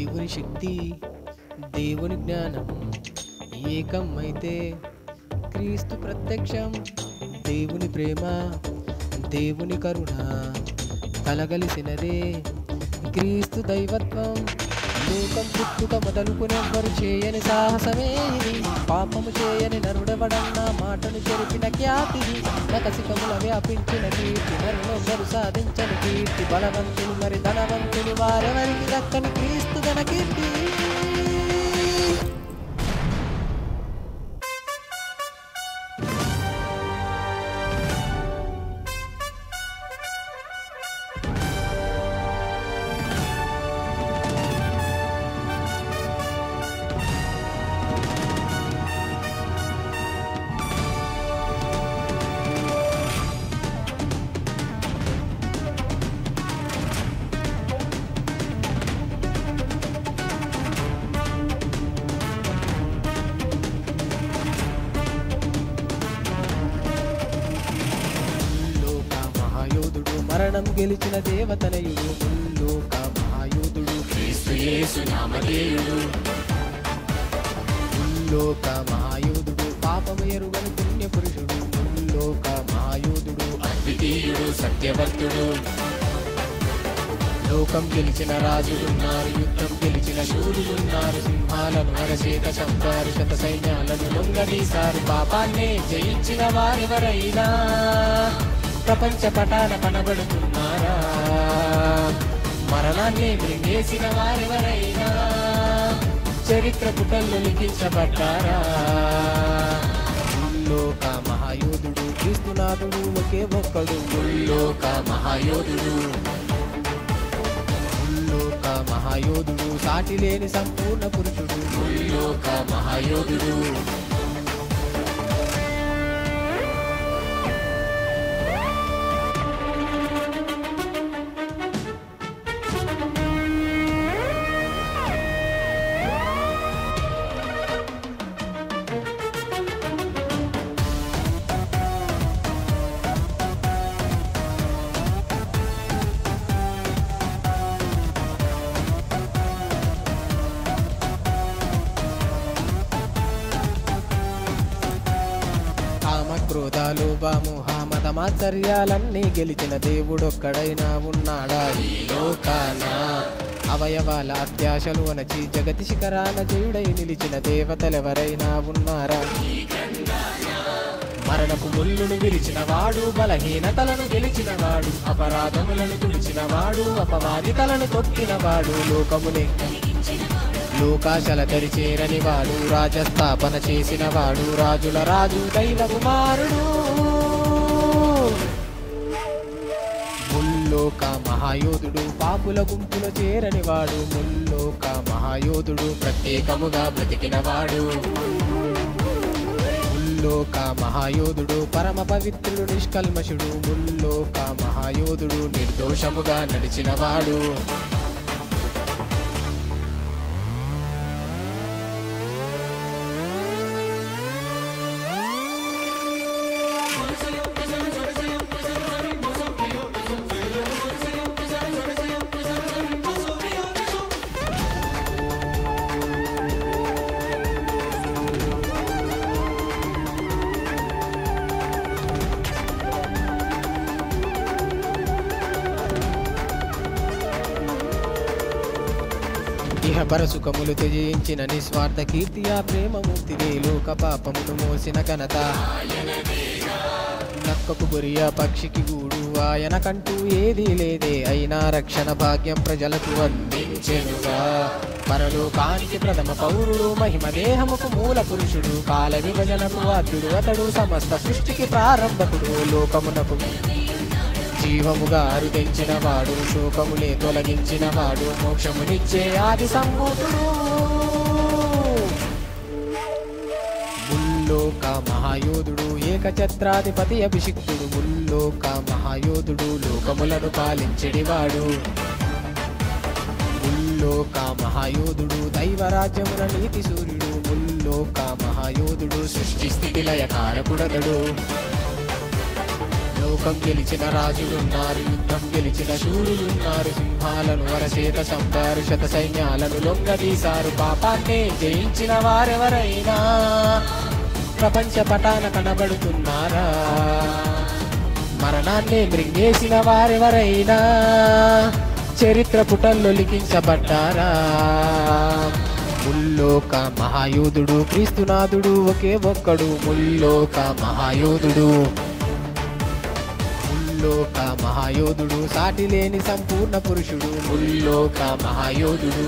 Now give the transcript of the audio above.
దేవుని శక్తి, దేవుని జ్ఞానం ఏకం అయితే క్రీస్తు ప్రత్యక్షం. దేవుని ప్రేమ, దేవుని కరుణ కలగలిసినదే క్రీస్తు దైవత్వం. లోకం పుట్టుక మొదలుకునెవ్వరు చేయని సాహసమే ఇది. పాపము చేయని నరుడెవడన్నా మాటను చెరిపిన ఖ్యాతిది. నకసికముల వ్యాపించిన కీర్తి నరులెవ్వరు సాధించని కీర్తి. బలవంతులు మరి ధనవంతులు వారెవరికి దక్కని క్రీస్తు ఘన కీర్తి. మరణం గెలిచిన దేవతనయుడు, ముల్లోక మహాయోధుడు క్రీస్తు యేసు నామధేయుడు. ముల్లోక మహాయోధుడు, పాపము ఎరుగని పుణ్య పురుషుడు. ముల్లోక మహాయోధుడు, అద్వితీయుడు, సత్యవంతుడు. లోకం గెలిచిన రాజులున్నారు, యుద్ధం గెలిచిన శూరులున్నారు. సింహాలను అరచేత చంపారు, శత సైన్యాలను లొంగదీశారు. పాపాన్నే జయించిన వారెవరైనా ప్రపంచ పటాన కనబడుతున్నారా? మరణాన్ని మృంగేసిన వారెవరైనా చరిత్ర పుటల్లో లిఖించబడ్డారా? ముల్లోక మహాయోధుడు, క్రీస్తునాథుడు ఒకే ఒక్కడు. ముల్లోక మహాయోధుడు, ముల్లోక మహాయోధుడు, సాటి లేని సంపూర్ణ పురుషుడు. ముల్లోక మహాయోధుడు. క్రోధాలోభమోహ మతమాత్సర్యాలన్నీ గెలిచిన దేవుడొక్కడైనా ఉన్నాడా ఈ లోకాన? అవయవాల అత్యాశలు అణచి జగతి శిఖరాన జయుడై నిలిచిన దేవతలెవరైనా ఉన్నారా? మరణపు ముల్లును విరిచిన వాడు, బలహీనతలను గెలిచిన వాడు, అపరాధములను తుడిచిన వాడు, అపవాది తలను తొక్కిన వాడు, లోకమునే లోకాశల దరిచేరని వాడు, రాజస్థాపన చేసిన వాడు, రాజుల రాజు దైవ కుమారుడు. ముల్లోక మహాయోధుడు, పాపుల గుంపులో చేరని వాడు. ముల్లోక మహాయోధుడు, ప్రత్యేకముగా బ్రతికినవాడు. ముల్లోక మహాయోధుడు, పరమ పవిత్రుడు, నిష్కల్మషుడు. ముల్లోక మహాయోధుడు, నిర్దోషముగా నడిచినవాడు. ఇహపర సుఖములు త్యజించిన నిస్వార్థ కీర్తి, ఆ ప్రేమమూర్తిదే. లోక పాపమును మోసిన ఘనత నక్కకు బొరియా పక్షికి గూడు, ఆయన కంటూ ఏదీ లేదే. అయినా రక్షణ భాగ్యం ప్రజలకు అందించెనుగా. పరలోకానికి ప్రథమ పౌరుడు, మహిమ దేహముకు మూల పురుషుడు, కాల విభజనకు వాద్యుడు అతడు, సమస్త సృష్టికి ప్రారంభకుడు. లోకమునకు జీవముగా అరుదించిన వాడు, శోకములే తొలగించిన వాడు, మోక్షమునిచ్చే ఆది సంభూతుడు. ముల్లోక మహాయోధుడు, ఏకఛత్రాధిపతి అభిషిక్తుడు. ముల్లోక మహాయోధుడు, లోకములను పాలించెడివాడు. ముల్లోక మహాయోధుడు, దైవరాజ్యమున నీతి సూర్యుడు. ముల్లోక మహాయోధుడు, సృష్టి స్థితి లయ కారకుడతడు. లోకం గెలిచిన రాజులున్నారు, యుద్ధం గెలిచిన శూరులున్నారు. సింహాలను వరచేత చంపారు, శత సైన్యాలను లొంగదీశారు. పాపాన్నే జయించిన వారెవరైనా ప్రపంచ పటాన కనబడుతున్నారా? మరణాన్నే మృంగేసిన వారెవరైనా చరిత్ర పుటల్లో లిఖించబడ్డారా? ముల్లోక మహాయోధుడు క్రీస్తునాథుడు ఒకే ఒక్కడు. ముల్లోక మహాయోధుడు, ముల్లోక మహాయోధుడు, సాటి లేని సంపూర్ణ పురుషుడు. ముల్లోక మహాయోధుడు.